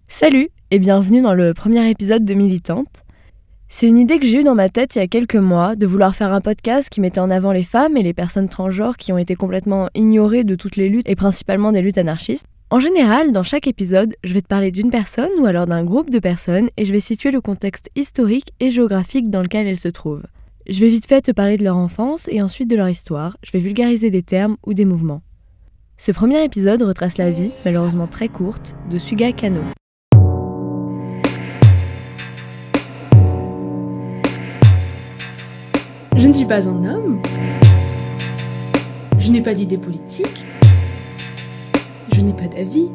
Salut et bienvenue dans le premier épisode de Militante. C'est une idée que j'ai eue dans ma tête il y a quelques mois, de vouloir faire un podcast qui mettait en avant les femmes et les personnes transgenres qui ont été complètement ignorées de toutes les luttes et principalement des luttes anarchistes. En général, dans chaque épisode, je vais te parler d'une personne ou alors d'un groupe de personnes et je vais situer le contexte historique et géographique dans lequel elles se trouvent. Je vais vite fait te parler de leur enfance et ensuite de leur histoire, je vais vulgariser des termes ou des mouvements. Ce premier épisode retrace la vie, malheureusement très courte, de Suga Kano. Je ne suis pas un homme. Je n'ai pas d'idée politique. Je n'ai pas d'avis.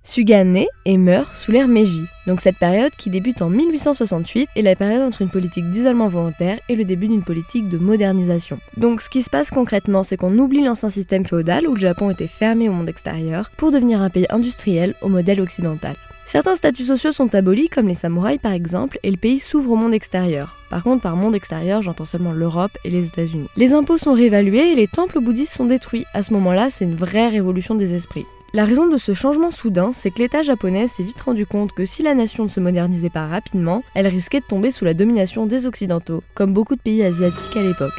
Suga naît et meurt sous l'ère Meiji, donc cette période qui débute en 1868 est la période entre une politique d'isolement volontaire et le début d'une politique de modernisation. Donc ce qui se passe concrètement, c'est qu'on oublie l'ancien système féodal où le Japon était fermé au monde extérieur pour devenir un pays industriel au modèle occidental. Certains statuts sociaux sont abolis, comme les samouraïs par exemple, et le pays s'ouvre au monde extérieur. Par contre, par monde extérieur, j'entends seulement l'Europe et les États-Unis. Les impôts sont réévalués et les temples bouddhistes sont détruits. À ce moment-là, c'est une vraie révolution des esprits. La raison de ce changement soudain, c'est que l'État japonais s'est vite rendu compte que si la nation ne se modernisait pas rapidement, elle risquait de tomber sous la domination des Occidentaux, comme beaucoup de pays asiatiques à l'époque.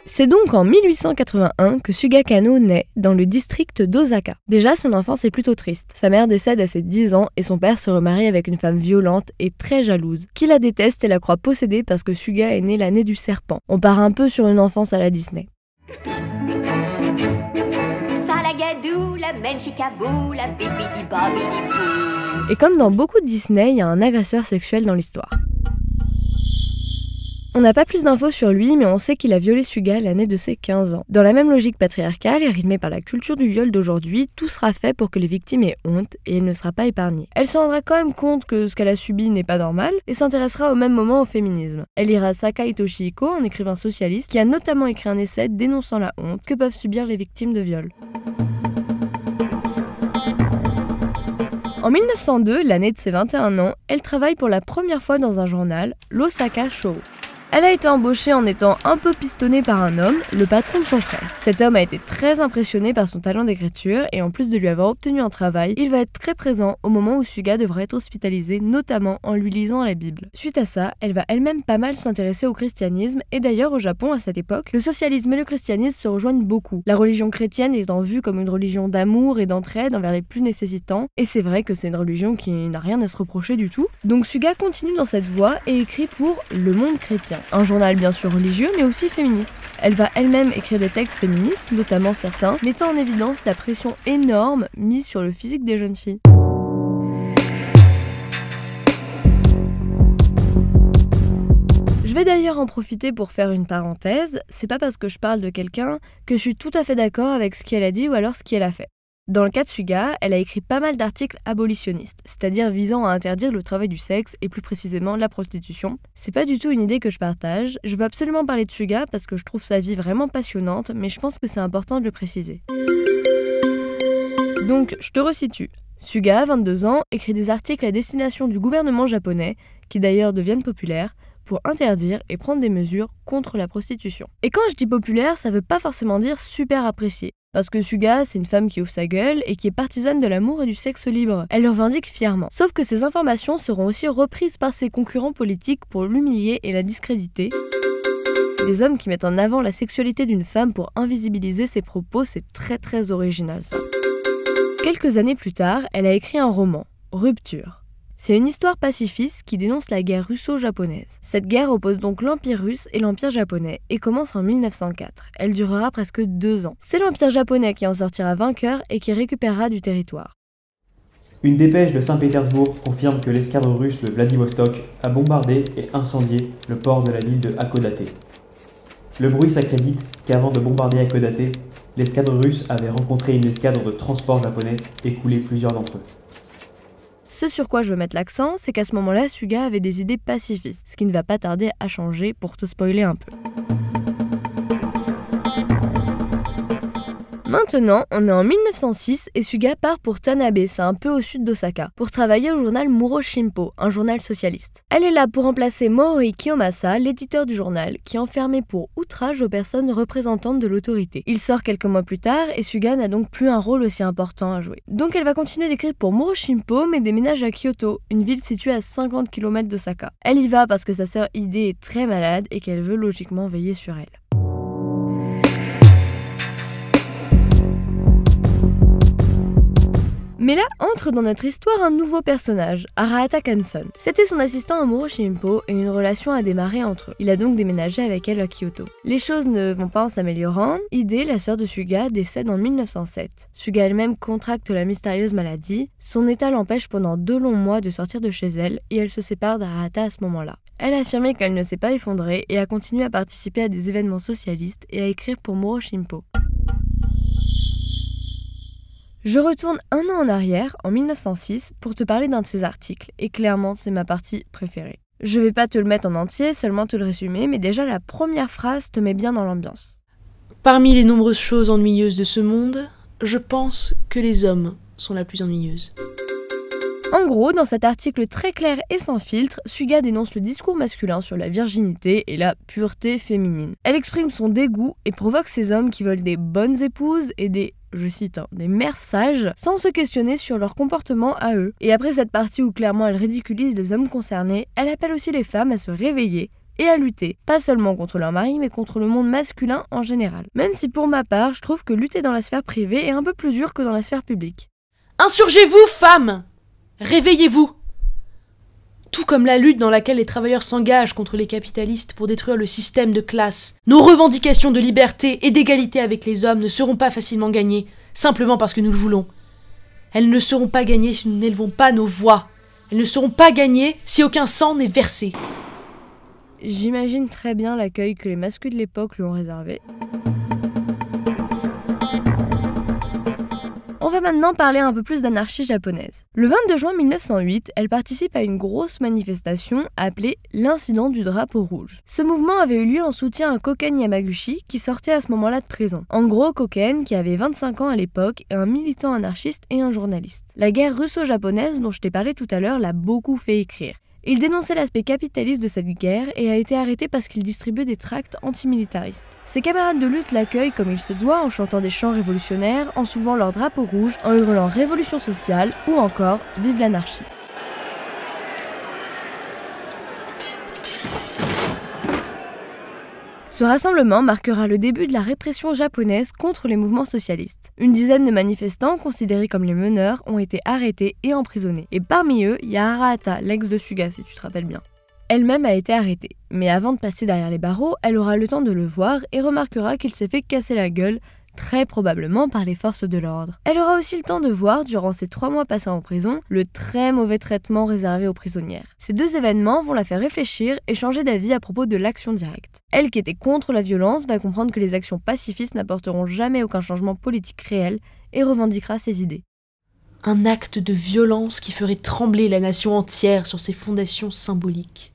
C'est donc en 1881 que Suga Kano naît dans le district d'Osaka. Déjà, son enfance est plutôt triste. Sa mère décède à ses 10 ans et son père se remarie avec une femme violente et très jalouse, qui la déteste et la croit possédée parce que Suga est né l'année du serpent. On part un peu sur une enfance à la Disney. Et comme dans beaucoup de Disney, il y a un agresseur sexuel dans l'histoire. On n'a pas plus d'infos sur lui, mais on sait qu'il a violé Suga l'année de ses 15 ans. Dans la même logique patriarcale et rythmée par la culture du viol d'aujourd'hui, tout sera fait pour que les victimes aient honte et elle ne sera pas épargnée. Elle se rendra quand même compte que ce qu'elle a subi n'est pas normal et s'intéressera au même moment au féminisme. Elle lira Sakai Toshihiko, un écrivain socialiste, qui a notamment écrit un essai dénonçant la honte que peuvent subir les victimes de viol. En 1902, l'année de ses 21 ans, elle travaille pour la première fois dans un journal, l'Osaka Show. Elle a été embauchée en étant un peu pistonnée par un homme, le patron de son frère. Cet homme a été très impressionné par son talent d'écriture et en plus de lui avoir obtenu un travail, il va être très présent au moment où Suga devrait être hospitalisée, notamment en lui lisant la Bible. Suite à ça, elle va elle-même pas mal s'intéresser au christianisme et d'ailleurs au Japon à cette époque, le socialisme et le christianisme se rejoignent beaucoup. La religion chrétienne étant vue comme une religion d'amour et d'entraide envers les plus nécessitants et c'est vrai que c'est une religion qui n'a rien à se reprocher du tout. Donc Suga continue dans cette voie et écrit pour Le Monde Chrétien. Un journal bien sûr religieux mais aussi féministe. Elle va elle-même écrire des textes féministes, notamment certains, mettant en évidence la pression énorme mise sur le physique des jeunes filles. Je vais d'ailleurs en profiter pour faire une parenthèse, c'est pas parce que je parle de quelqu'un que je suis tout à fait d'accord avec ce qu'elle a dit ou alors ce qu'elle a fait. Dans le cas de Suga, elle a écrit pas mal d'articles abolitionnistes, c'est-à-dire visant à interdire le travail du sexe et plus précisément la prostitution. C'est pas du tout une idée que je partage, je veux absolument parler de Suga parce que je trouve sa vie vraiment passionnante, mais je pense que c'est important de le préciser. Donc, je te resitue. Suga, 22 ans, écrit des articles à destination du gouvernement japonais, qui d'ailleurs deviennent populaires, pour interdire et prendre des mesures contre la prostitution. Et quand je dis populaire, ça veut pas forcément dire super apprécié. Parce que Suga, c'est une femme qui ouvre sa gueule et qui est partisane de l'amour et du sexe libre. Elle le revendique fièrement. Sauf que ces informations seront aussi reprises par ses concurrents politiques pour l'humilier et la discréditer. Des hommes qui mettent en avant la sexualité d'une femme pour invisibiliser ses propos, c'est très original ça. Quelques années plus tard, elle a écrit un roman, Rupture. C'est une histoire pacifiste qui dénonce la guerre russo-japonaise. Cette guerre oppose donc l'Empire russe et l'Empire japonais et commence en 1904. Elle durera presque 2 ans. C'est l'Empire japonais qui en sortira vainqueur et qui récupérera du territoire. Une dépêche de Saint-Pétersbourg confirme que l'escadre russe de Vladivostok a bombardé et incendié le port de la ville de Hakodate. Le bruit s'accrédite qu'avant de bombarder Hakodate, l'escadre russe avait rencontré une escadre de transport japonais et coulé plusieurs d'entre eux. Ce sur quoi je veux mettre l'accent, c'est qu'à ce moment-là, Suga avait des idées pacifistes, ce qui ne va pas tarder à changer pour te spoiler un peu. Maintenant, on est en 1906 et Suga part pour Tanabe, c'est un peu au sud d'Osaka, pour travailler au journal Muro Shimpo, un journal socialiste. Elle est là pour remplacer Mori Kiyomasa, l'éditeur du journal, qui est enfermé pour outrage aux personnes représentantes de l'autorité. Il sort quelques mois plus tard et Suga n'a donc plus un rôle aussi important à jouer. Donc elle va continuer d'écrire pour Muro Shimpo mais déménage à Kyoto, une ville située à 50 km d'Osaka. Elle y va parce que sa sœur Ide est très malade et qu'elle veut logiquement veiller sur elle. Mais là, entre dans notre histoire un nouveau personnage, Arahata Kanson. C'était son assistant à Muro Shimpo et une relation a démarré entre eux. Il a donc déménagé avec elle à Kyoto. Les choses ne vont pas en s'améliorant. Ide, la sœur de Suga, décède en 1907. Suga elle-même contracte la mystérieuse maladie. Son état l'empêche pendant 2 longs mois de sortir de chez elle et elle se sépare d'Arahata à ce moment-là. Elle a affirmé qu'elle ne s'est pas effondrée et a continué à participer à des événements socialistes et à écrire pour Muro Shimpo. Je retourne un an en arrière, en 1906, pour te parler d'un de ses articles, et clairement c'est ma partie préférée. Je vais pas te le mettre en entier, seulement te le résumer, mais déjà la première phrase te met bien dans l'ambiance. Parmi les nombreuses choses ennuyeuses de ce monde, je pense que les hommes sont la plus ennuyeuse. En gros, dans cet article très clair et sans filtre, Suga dénonce le discours masculin sur la virginité et la pureté féminine. Elle exprime son dégoût et provoque ces hommes qui veulent des bonnes épouses et des, je cite, des mères sages, sans se questionner sur leur comportement à eux. Et après cette partie où clairement elle ridiculise les hommes concernés, elle appelle aussi les femmes à se réveiller et à lutter, pas seulement contre leur mari, mais contre le monde masculin en général. Même si pour ma part, je trouve que lutter dans la sphère privée est un peu plus dur que dans la sphère publique. Insurgez-vous, femmes! Réveillez-vous! Tout comme la lutte dans laquelle les travailleurs s'engagent contre les capitalistes pour détruire le système de classe, nos revendications de liberté et d'égalité avec les hommes ne seront pas facilement gagnées, simplement parce que nous le voulons. Elles ne seront pas gagnées si nous n'élevons pas nos voix. Elles ne seront pas gagnées si aucun sang n'est versé. J'imagine très bien l'accueil que les masculins de l'époque lui ont réservé. On va maintenant parler un peu plus d'anarchie japonaise. Le 22 juin 1908, elle participe à une grosse manifestation appelée l'incident du drapeau rouge. Ce mouvement avait eu lieu en soutien à Koken Yamaguchi qui sortait à ce moment-là de prison. En gros, Koken, qui avait 25 ans à l'époque, est un militant anarchiste et un journaliste. La guerre russo-japonaise dont je t'ai parlé tout à l'heure l'a beaucoup fait écrire. Il dénonçait l'aspect capitaliste de cette guerre et a été arrêté parce qu'il distribuait des tracts antimilitaristes. Ses camarades de lutte l'accueillent comme il se doit en chantant des chants révolutionnaires, en soulevant leur drapeau rouge, en hurlant révolution sociale ou encore vive l'anarchie. Ce rassemblement marquera le début de la répression japonaise contre les mouvements socialistes. Une dizaine de manifestants, considérés comme les meneurs, ont été arrêtés et emprisonnés. Et parmi eux, il y a Arahata, l'ex de Suga, si tu te rappelles bien. Elle-même a été arrêtée. Mais avant de passer derrière les barreaux, elle aura le temps de le voir et remarquera qu'il s'est fait casser la gueule, très probablement par les forces de l'ordre. Elle aura aussi le temps de voir, durant ces 3 mois passés en prison, le très mauvais traitement réservé aux prisonnières. Ces 2 événements vont la faire réfléchir et changer d'avis à propos de l'action directe. Elle, qui était contre la violence, va comprendre que les actions pacifistes n'apporteront jamais aucun changement politique réel et revendiquera ses idées. Un acte de violence qui ferait trembler la nation entière sur ses fondations symboliques.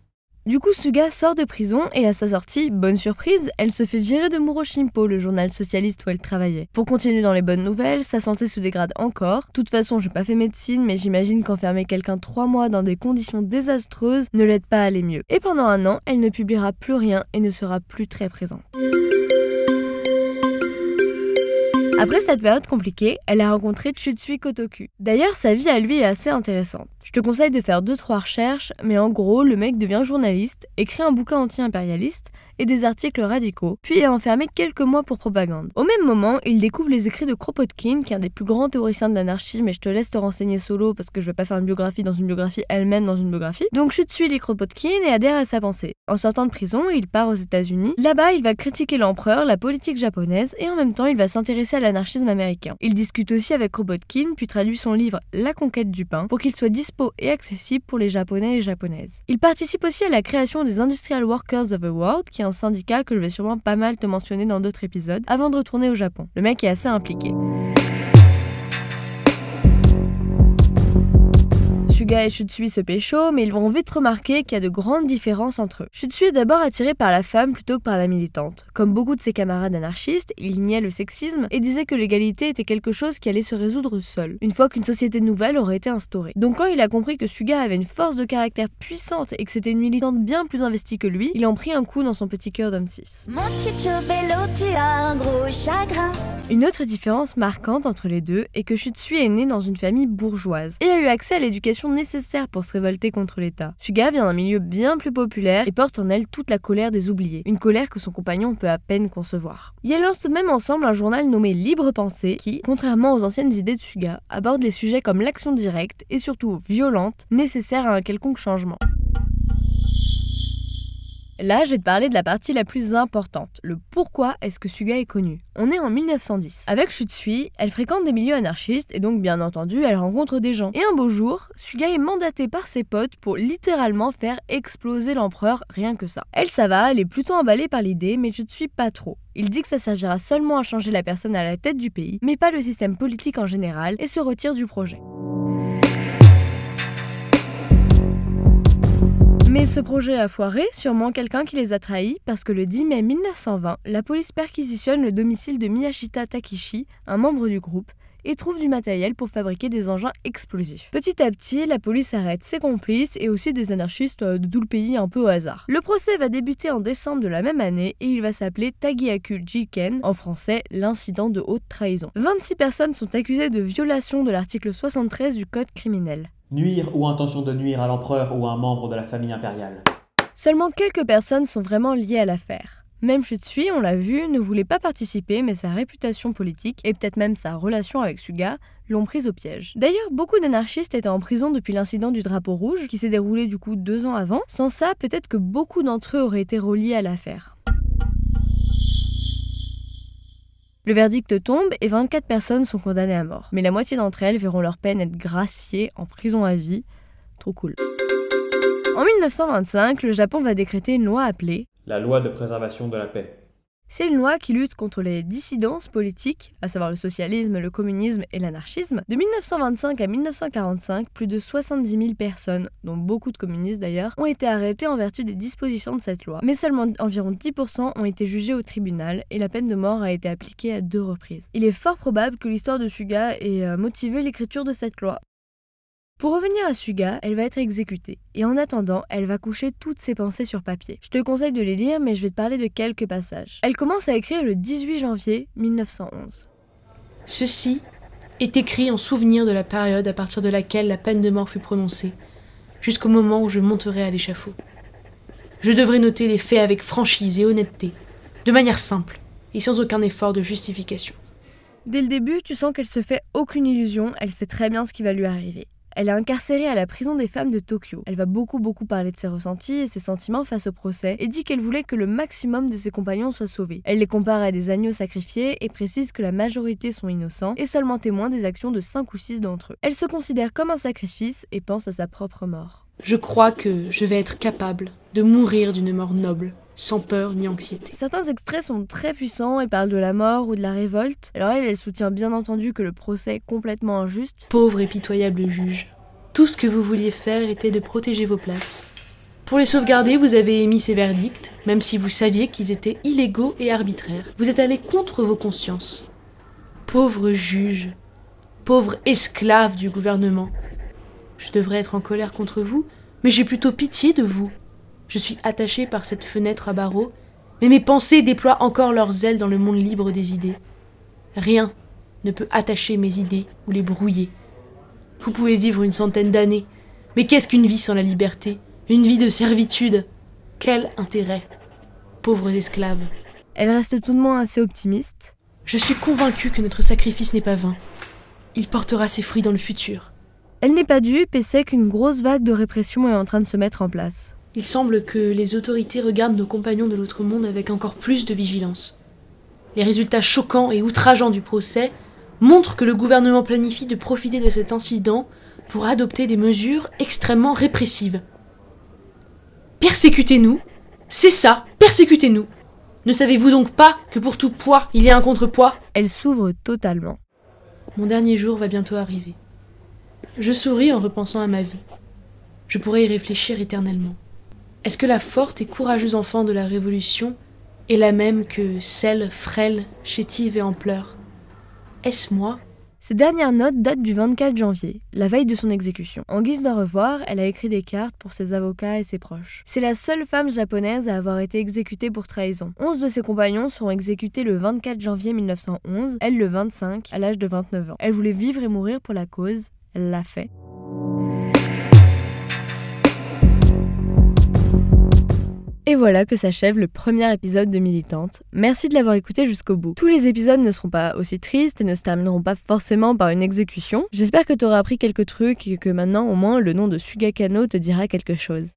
Du coup, Suga sort de prison et à sa sortie, bonne surprise, elle se fait virer de Muro Shimpo, le journal socialiste où elle travaillait. Pour continuer dans les bonnes nouvelles, sa santé se dégrade encore. De toute façon, j'ai pas fait médecine, mais j'imagine qu'enfermer quelqu'un 3 mois dans des conditions désastreuses ne l'aide pas à aller mieux. Et pendant 1 an, elle ne publiera plus rien et ne sera plus très présente. Après cette période compliquée, elle a rencontré Tsutsui Kotoku. D'ailleurs, sa vie à lui est assez intéressante. Je te conseille de faire 2-3 recherches, mais en gros, le mec devient journaliste, écrit un bouquin anti-impérialiste et des articles radicaux, puis est enfermé quelques mois pour propagande. Au même moment, il découvre les écrits de Kropotkin, qui est un des plus grands théoriciens de l'anarchie, mais je te laisse te renseigner solo parce que je vais pas faire une biographie dans une biographie elle-même dans une biographie. Donc Tsutsui lit Kropotkin et adhère à sa pensée. En sortant de prison, il part aux États-Unis. Là-bas, il va critiquer l'empereur, la politique japonaise et en même temps, il va s'intéresser à l'anarchisme américain. Il discute aussi avec Kropotkin, puis traduit son livre La conquête du pain pour qu'il soit dispo et accessible pour les Japonais et Japonaises. Il participe aussi à la création des Industrial Workers of the World, qui est un syndicat que je vais sûrement pas mal te mentionner dans d'autres épisodes, avant de retourner au Japon. Le mec est assez impliqué. Suga et Shutsui se pécho, mais ils vont vite remarquer qu'il y a de grandes différences entre eux. Shutsui est d'abord attiré par la femme plutôt que par la militante. Comme beaucoup de ses camarades anarchistes, il niait le sexisme et disait que l'égalité était quelque chose qui allait se résoudre seul, une fois qu'une société nouvelle aurait été instaurée. Donc quand il a compris que Suga avait une force de caractère puissante et que c'était une militante bien plus investie que lui, il en prit un coup dans son petit cœur d'homme cis. Mon tchitcho bello, tu as un gros chagrin. Une autre différence marquante entre les deux est que Shutsui est né dans une famille bourgeoise et a eu accès à l'éducation nécessaire pour se révolter contre l'État. Suga vient d'un milieu bien plus populaire et porte en elle toute la colère des oubliés, une colère que son compagnon peut à peine concevoir. Ils lancent tout de même ensemble un journal nommé Libre Pensée qui, contrairement aux anciennes idées de Suga, aborde les sujets comme l'action directe et surtout violente nécessaire à un quelconque changement. Là, je vais te parler de la partie la plus importante, le pourquoi est-ce que Suga est connue. On est en 1910. Avec Shutsui, elle fréquente des milieux anarchistes et donc bien entendu, elle rencontre des gens. Et un beau jour, Suga est mandatée par ses potes pour littéralement faire exploser l'empereur, rien que ça. Elle, ça va, elle est plutôt emballée par l'idée, mais Shutsui pas trop. Il dit que ça servira seulement à changer la personne à la tête du pays, mais pas le système politique en général, et se retire du projet. Mais ce projet a foiré, sûrement quelqu'un qui les a trahis, parce que le 10 mai 1920, la police perquisitionne le domicile de Miyashita Takishi, un membre du groupe, et trouve du matériel pour fabriquer des engins explosifs. Petit à petit, la police arrête ses complices et aussi des anarchistes de tout le pays un peu au hasard. Le procès va débuter en décembre de la même année et il va s'appeler Tagiyaku Jiken, en français l'incident de haute trahison. 26 personnes sont accusées de violation de l'article 73 du code criminel. Nuire ou intention de nuire à l'empereur ou à un membre de la famille impériale. Seulement quelques personnes sont vraiment liées à l'affaire. Même Shutsui, on l'a vu, ne voulait pas participer, mais sa réputation politique, et peut-être même sa relation avec Suga, l'ont prise au piège. D'ailleurs, beaucoup d'anarchistes étaient en prison depuis l'incident du drapeau rouge, qui s'est déroulé du coup 2 ans avant. Sans ça, peut-être que beaucoup d'entre eux auraient été reliés à l'affaire. Le verdict tombe et 24 personnes sont condamnées à mort. Mais la moitié d'entre elles verront leur peine être graciée en prison à vie. Trop cool. En 1925, le Japon va décréter une loi appelée La loi de préservation de la paix. C'est une loi qui lutte contre les dissidences politiques, à savoir le socialisme, le communisme et l'anarchisme. De 1925 à 1945, plus de 70 000 personnes, dont beaucoup de communistes d'ailleurs, ont été arrêtées en vertu des dispositions de cette loi. Mais seulement environ 10% ont été jugés au tribunal et la peine de mort a été appliquée à 2 reprises. Il est fort probable que l'histoire de Suga ait motivé l'écriture de cette loi. Pour revenir à Suga, elle va être exécutée, et en attendant, elle va coucher toutes ses pensées sur papier. Je te conseille de les lire, mais je vais te parler de quelques passages. Elle commence à écrire le 18 janvier 1911. Ceci est écrit en souvenir de la période à partir de laquelle la peine de mort fut prononcée, jusqu'au moment où je monterai à l'échafaud. Je devrais noter les faits avec franchise et honnêteté, de manière simple, et sans aucun effort de justification. Dès le début, tu sens qu'elle se fait aucune illusion, elle sait très bien ce qui va lui arriver. Elle est incarcérée à la prison des femmes de Tokyo. Elle va beaucoup parler de ses ressentis et ses sentiments face au procès et dit qu'elle voulait que le maximum de ses compagnons soient sauvés. Elle les compare à des agneaux sacrifiés et précise que la majorité sont innocents et seulement témoins des actions de 5 ou 6 d'entre eux. Elle se considère comme un sacrifice et pense à sa propre mort. Je crois que je vais être capable de mourir d'une mort noble, sans peur ni anxiété. Certains extraits sont très puissants et parlent de la mort ou de la révolte. Alors elle soutient bien entendu que le procès est complètement injuste. Pauvre et pitoyable juge, tout ce que vous vouliez faire était de protéger vos places. Pour les sauvegarder, vous avez émis ces verdicts, même si vous saviez qu'ils étaient illégaux et arbitraires. Vous êtes allé contre vos consciences. Pauvre juge, pauvre esclave du gouvernement. Je devrais être en colère contre vous, mais j'ai plutôt pitié de vous. Je suis attachée par cette fenêtre à barreaux, mais mes pensées déploient encore leurs ailes dans le monde libre des idées. Rien ne peut attacher mes idées ou les brouiller. Vous pouvez vivre une centaine d'années, mais qu'est-ce qu'une vie sans la liberté? Une vie de servitude? Quel intérêt? Pauvres esclaves. Elle reste tout de même assez optimiste. Je suis convaincue que notre sacrifice n'est pas vain. Il portera ses fruits dans le futur. Elle n'est pas dupe et sait qu'une grosse vague de répression est en train de se mettre en place. Il semble que les autorités regardent nos compagnons de l'autre monde avec encore plus de vigilance. Les résultats choquants et outrageants du procès montrent que le gouvernement planifie de profiter de cet incident pour adopter des mesures extrêmement répressives. Persécutez-nous, c'est ça, persécutez-nous. Ne savez-vous donc pas que pour tout poids, il y a un contrepoids? Elle s'ouvre totalement. Mon dernier jour va bientôt arriver. Je souris en repensant à ma vie. Je pourrais y réfléchir éternellement. Est-ce que la forte et courageuse enfant de la Révolution est la même que celle frêle, chétive et en pleurs? Est-ce moi? Ces dernières notes datent du 24 janvier, la veille de son exécution. En guise d'au revoir, elle a écrit des cartes pour ses avocats et ses proches. C'est la seule femme japonaise à avoir été exécutée pour trahison. 11 de ses compagnons seront exécutés le 24 janvier 1911, elle le 25, à l'âge de 29 ans. Elle voulait vivre et mourir pour la cause, elle l'a fait. Et voilà que s'achève le premier épisode de Militante. Merci de l'avoir écouté jusqu'au bout. Tous les épisodes ne seront pas aussi tristes et ne se termineront pas forcément par une exécution. J'espère que tu auras appris quelques trucs et que maintenant au moins le nom de Suga Kano te dira quelque chose.